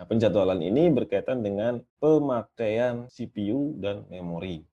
Nah, penjadwalan ini berkaitan dengan pemakaian CPU dan memori.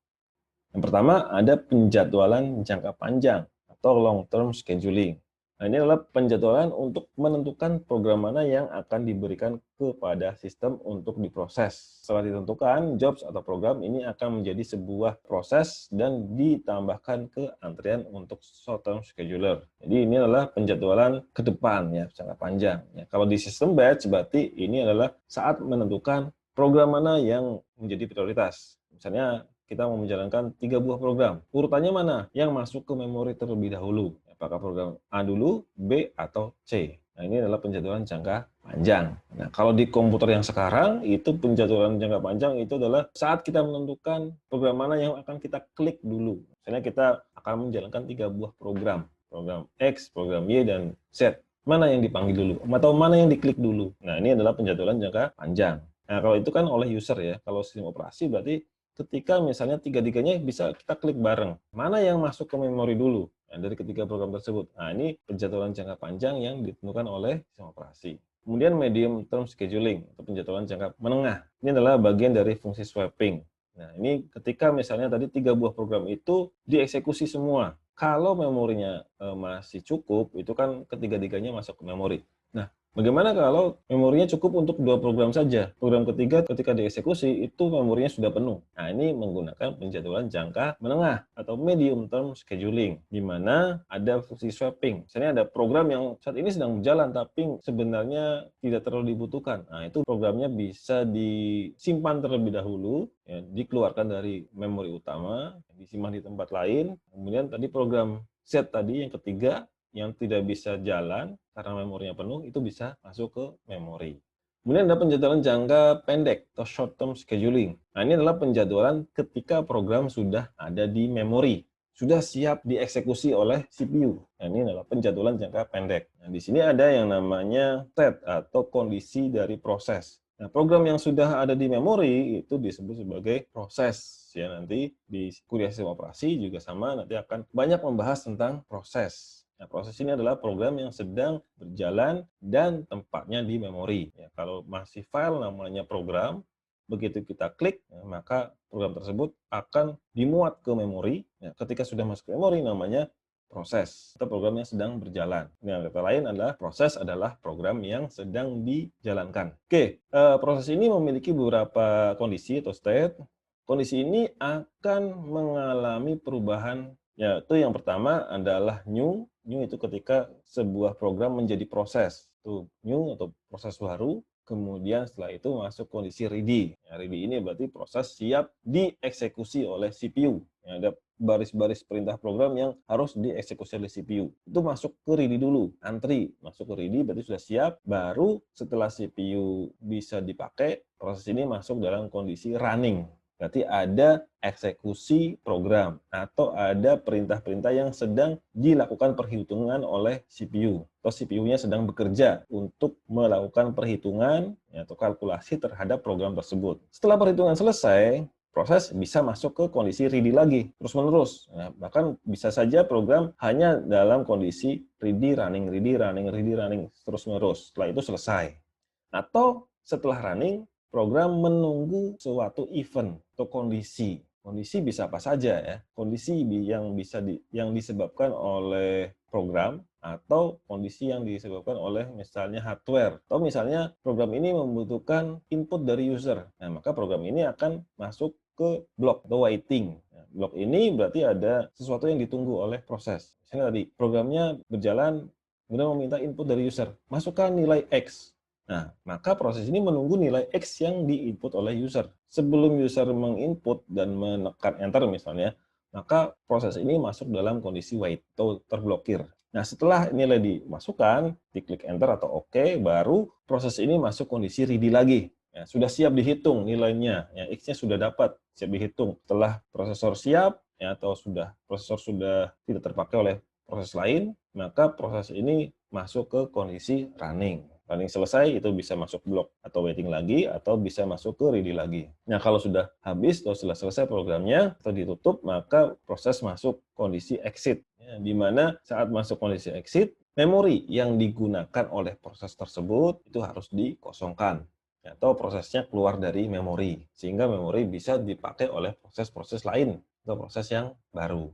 Yang pertama ada penjadwalan jangka panjang atau long term scheduling. Nah, ini adalah penjadwalan untuk menentukan program mana yang akan diberikan kepada sistem untuk diproses. Setelah ditentukan, jobs atau program ini akan menjadi sebuah proses dan ditambahkan ke antrian untuk short term scheduler. Jadi ini adalah penjadwalan ke depan ya, jangka panjang. Ya, kalau di sistem batch berarti ini adalah saat menentukan program mana yang menjadi prioritas. Misalnya kita mau menjalankan 3 buah program. Urutannya mana? Yang masuk ke memori terlebih dahulu. Apakah program A dulu, B, atau C? Nah, ini adalah penjadwalan jangka panjang. Nah, kalau di komputer yang sekarang, itu penjadwalan jangka panjang itu adalah saat kita menentukan program mana yang akan kita klik dulu. Misalnya kita akan menjalankan 3 buah program. Program X, program Y, dan Z. Mana yang dipanggil dulu? Atau mana yang diklik dulu? Nah, ini adalah penjadwalan jangka panjang. Nah, kalau itu kan oleh user ya. Kalau sistem operasi berarti ketika misalnya tiga-tiganya bisa kita klik bareng. Mana yang masuk ke memori dulu dari ketiga program tersebut. Nah, ini penjadwalan jangka panjang yang ditentukan oleh sistem operasi. Kemudian medium term scheduling atau penjadwalan jangka menengah. Ini adalah bagian dari fungsi swapping. Nah, ini ketika misalnya tadi 3 buah program itu dieksekusi semua. Kalau memorinya masih cukup, itu kan ketiga-tiganya masuk ke memori. Nah, bagaimana kalau memorinya cukup untuk 2 program saja? Program ketiga ketika dieksekusi itu memorinya sudah penuh. Nah, ini menggunakan penjadwalan jangka menengah atau medium term scheduling, di mana ada fungsi swapping. Misalnya ada program yang saat ini sedang berjalan tapi sebenarnya tidak terlalu dibutuhkan. Nah, itu programnya bisa disimpan terlebih dahulu, ya, dikeluarkan dari memori utama, disimpan di tempat lain. Kemudian tadi program Z tadi yang ketiga yang tidak bisa jalan karena memorinya penuh, itu bisa masuk ke memori. Kemudian ada penjadwalan jangka pendek atau short term scheduling. Nah, ini adalah penjadwalan ketika program sudah ada di memori, sudah siap dieksekusi oleh CPU. Nah, ini adalah penjadwalan jangka pendek. Nah, di sini ada yang namanya state atau kondisi dari proses. Nah, program yang sudah ada di memori itu disebut sebagai proses. Ya, nanti di kuliah sistem operasi juga sama, nanti akan banyak membahas tentang proses. Nah, proses ini adalah program yang sedang berjalan dan tempatnya di memori. Ya, kalau masih file namanya program, begitu kita klik, ya, maka program tersebut akan dimuat ke memori. Ya, ketika sudah masuk ke memori namanya proses atau program yang sedang berjalan. Dengan kata lain adalah proses adalah program yang sedang dijalankan. Oke, proses ini memiliki beberapa kondisi atau state. Kondisi ini akan mengalami perubahan. Ya, itu yang pertama adalah new. New itu ketika sebuah program menjadi proses. Itu new atau proses baru. Kemudian setelah itu masuk kondisi ready. Ya, ready ini berarti proses siap dieksekusi oleh CPU. Ya, ada baris-baris perintah program yang harus dieksekusi oleh CPU. Itu masuk ke ready dulu, antri. Masuk ke ready berarti sudah siap. Baru setelah CPU bisa dipakai, proses ini masuk dalam kondisi running. Berarti ada eksekusi program atau ada perintah-perintah yang sedang dilakukan perhitungan oleh CPU. Atau CPU-nya sedang bekerja untuk melakukan perhitungan atau kalkulasi terhadap program tersebut. Setelah perhitungan selesai, proses bisa masuk ke kondisi ready lagi, terus-menerus. Nah, bahkan bisa saja program hanya dalam kondisi ready, running, terus-menerus. Setelah itu selesai. Atau setelah running, program menunggu suatu event atau kondisi. Kondisi bisa apa saja ya. Kondisi yang disebabkan oleh program atau kondisi yang disebabkan oleh misalnya hardware. Atau misalnya program ini membutuhkan input dari user. Nah, maka program ini akan masuk ke blok atau waiting. Nah, blok ini berarti ada sesuatu yang ditunggu oleh proses. Misalnya tadi programnya berjalan kemudian meminta input dari user. Masukkan nilai X. Nah, maka proses ini menunggu nilai X yang diinput oleh user. Sebelum user menginput dan menekan enter misalnya, maka proses ini masuk dalam kondisi wait atau terblokir. Nah, setelah nilai dimasukkan, diklik enter atau OK, baru proses ini masuk kondisi ready lagi. Ya, sudah siap dihitung nilainya, ya, X-nya sudah dapat, siap dihitung. Setelah prosesor siap, ya, atau prosesor sudah tidak terpakai oleh proses lain, maka proses ini masuk ke kondisi running. Running selesai, itu bisa masuk blok atau waiting lagi, atau bisa masuk ke ready lagi. Nah, kalau sudah habis, atau sudah selesai programnya, atau ditutup, maka proses masuk kondisi exit. Ya, di mana saat masuk kondisi exit, memori yang digunakan oleh proses tersebut itu harus dikosongkan. atau prosesnya keluar dari memori, sehingga memori bisa dipakai oleh proses-proses lain atau proses yang baru.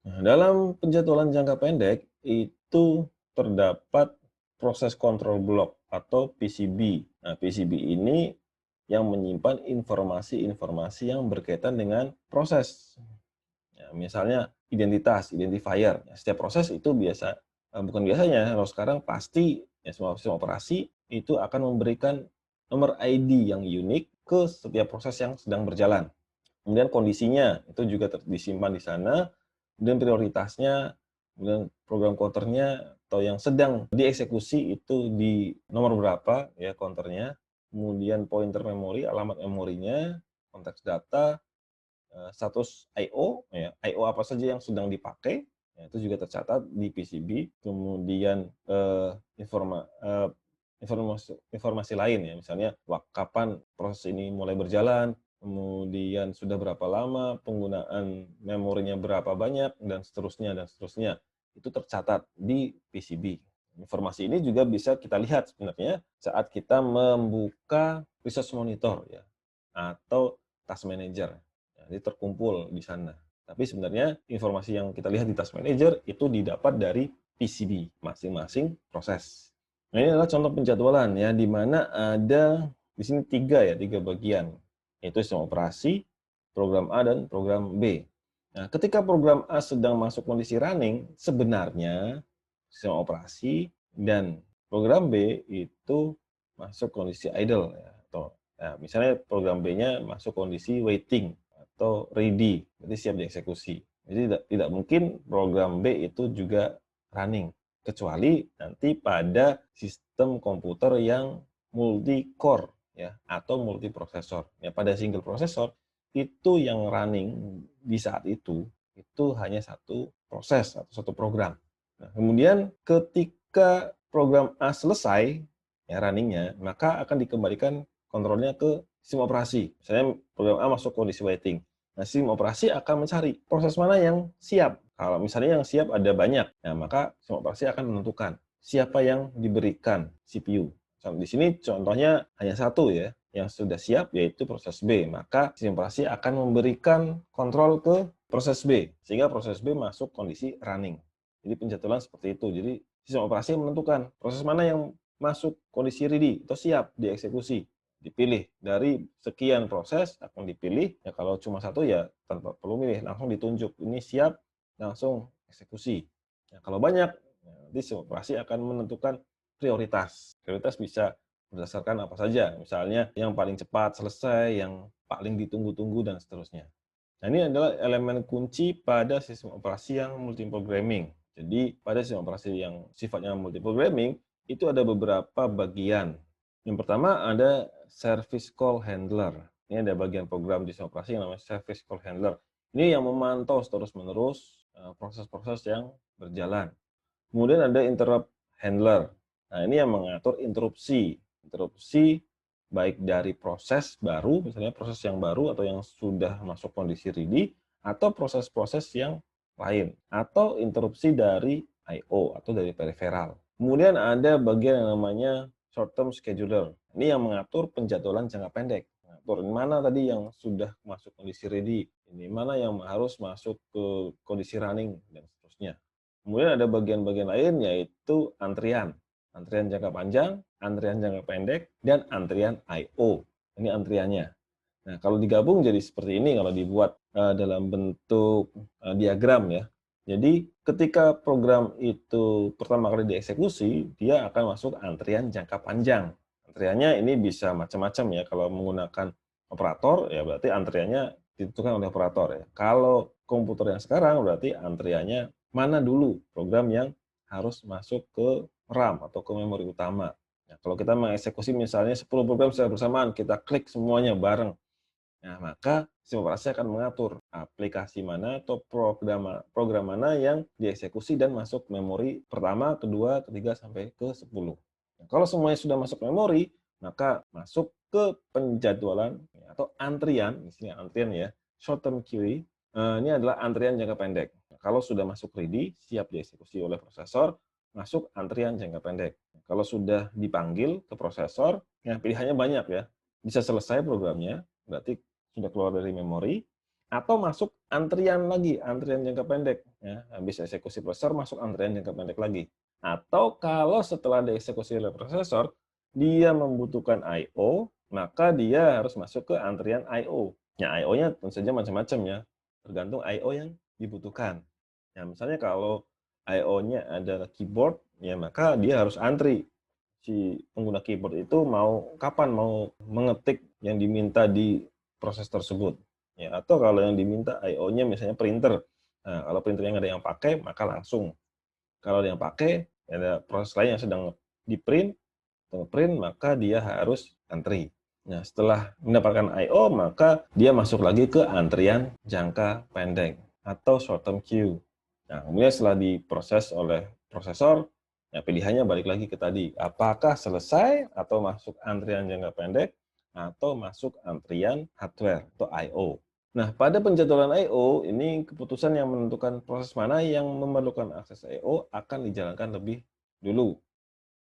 Nah, dalam penjadwalan jangka pendek itu terdapat proses kontrol blok atau PCB. Nah, PCB ini yang menyimpan informasi-informasi yang berkaitan dengan proses. Ya, misalnya identifier. Ya, setiap proses itu bukan biasanya, kalau sekarang pasti ya semua sistem operasi itu akan memberikan nomor ID yang unik ke setiap proses yang sedang berjalan. Kemudian kondisinya itu juga disimpan di sana, kemudian prioritasnya, kemudian program counternya atau yang sedang dieksekusi itu di nomor berapa ya counternya, kemudian pointer memori, alamat memorinya, konteks data, status I/O, ya, I/O apa saja yang sedang dipakai, ya, itu juga tercatat di PCB. Kemudian informasi lain ya, misalnya kapan proses ini mulai berjalan, kemudian sudah berapa lama, penggunaan memorinya berapa banyak, dan seterusnya dan seterusnya. Itu tercatat di PCB. Informasi ini juga bisa kita lihat sebenarnya saat kita membuka resource monitor ya, atau task manager. Jadi terkumpul di sana. Tapi sebenarnya informasi yang kita lihat di task manager itu didapat dari PCB masing-masing proses. Nah, ini adalah contoh penjadwalan ya, di mana ada di sini tiga bagian, yaitu sistem operasi, program A dan program B. Nah, ketika program A sedang masuk kondisi running, sebenarnya sistem operasi dan program B itu masuk kondisi idle ya, atau ya, misalnya program B-nya masuk kondisi waiting atau ready, berarti siap dieksekusi. Jadi tidak mungkin program B itu juga running, kecuali nanti pada sistem komputer yang multi core ya atau multiprosesor. Ya, pada single prosesor itu yang running di saat itu hanya satu proses atau satu program. Nah, kemudian ketika program A selesai ya runningnya, maka akan dikembalikan kontrolnya ke sistem operasi. Misalnya program A masuk kondisi waiting. Nah, sistem operasi akan mencari proses mana yang siap. Kalau misalnya yang siap ada banyak, nah maka sistem operasi akan menentukan siapa yang diberikan CPU. Di sini contohnya hanya satu ya, yang sudah siap yaitu proses B. Maka sistem operasi akan memberikan kontrol ke proses B, sehingga proses B masuk kondisi running. Jadi penjadwalan seperti itu. Jadi sistem operasi menentukan proses mana yang masuk kondisi ready atau siap dieksekusi. Dipilih dari sekian proses akan dipilih, ya kalau cuma satu ya tanpa perlu milih, langsung ditunjuk ini siap, langsung eksekusi. Nah, kalau banyak, nanti sistem operasi akan menentukan prioritas. Prioritas bisa berdasarkan apa saja, misalnya yang paling cepat selesai, yang paling ditunggu-tunggu dan seterusnya. Nah, ini adalah elemen kunci pada sistem operasi yang multiprogramming. Jadi pada sistem operasi yang sifatnya multiprogramming itu ada beberapa bagian. Yang pertama ada service call handler. Ini ada bagian program di sistem operasi yang namanya service call handler. Ini yang memantau terus-menerus proses-proses yang berjalan. Kemudian ada interrupt handler. Nah, ini yang mengatur interupsi. Interupsi baik dari proses baru, misalnya proses yang baru atau yang sudah masuk kondisi ready, atau proses-proses yang lain. Atau interupsi dari I/O atau dari peripheral. Kemudian ada bagian yang namanya short term scheduler. Ini yang mengatur penjadwalan jangka pendek. Mengatur mana tadi yang sudah masuk kondisi ready, ini mana yang harus masuk ke kondisi running, dan seterusnya. Kemudian ada bagian-bagian lain yaitu antrian. Antrian jangka panjang, antrian jangka pendek, dan antrian I/O. Ini antriannya. Nah, kalau digabung jadi seperti ini kalau dibuat dalam bentuk diagram ya. Jadi ketika program itu pertama kali dieksekusi, dia akan masuk antrian jangka panjang. Antriannya ini bisa macam-macam ya. Kalau menggunakan operator ya berarti antriannya ditentukan oleh operator ya. Kalau komputer yang sekarang berarti antriannya mana dulu program yang harus masuk ke RAM atau ke memori utama. Nah, kalau kita mengeksekusi misalnya 10 program secara bersamaan, kita klik semuanya bareng. Nah, maka sistem operasi akan mengatur aplikasi mana atau program mana yang dieksekusi dan masuk memori pertama, kedua, ketiga, sampai ke 10. Nah, kalau semuanya sudah masuk memori, maka masuk ke penjadwalan atau antrian, misalnya antrian ya, short term queue, ini adalah antrian jangka pendek. Nah, kalau sudah masuk ready, siap dieksekusi oleh prosesor, masuk antrian jangka pendek. Kalau sudah dipanggil ke prosesor, ya pilihannya banyak ya. bisa selesai programnya, berarti sudah keluar dari memori, atau masuk antrian lagi, antrian jangka pendek. Ya, habis eksekusi prosesor, masuk antrian jangka pendek lagi. Atau kalau setelah dieksekusi oleh prosesor, dia membutuhkan I/O, maka dia harus masuk ke antrian I/O. Ya, I/O-nya tentu saja macam-macam ya, tergantung I/O yang dibutuhkan. Ya, misalnya kalau I/O-nya adalah keyboard, ya maka dia harus antri. Si pengguna keyboard itu kapan mau mengetik yang diminta di proses tersebut. Ya, atau kalau yang diminta I/O-nya misalnya printer. Nah, kalau printernya nggak ada yang pakai, maka langsung. Kalau ada yang pakai, ada proses lain yang sedang di-print, print, maka dia harus antri. Nah, setelah mendapatkan I/O, maka dia masuk lagi ke antrian jangka pendek atau short term queue. Nah, kemudian setelah diproses oleh prosesor, ya pilihannya balik lagi ke tadi, apakah selesai atau masuk antrian jangka pendek atau masuk antrian hardware atau I/O. Nah, pada penjadwalan I/O, ini keputusan yang menentukan proses mana yang memerlukan akses I/O akan dijalankan lebih dulu.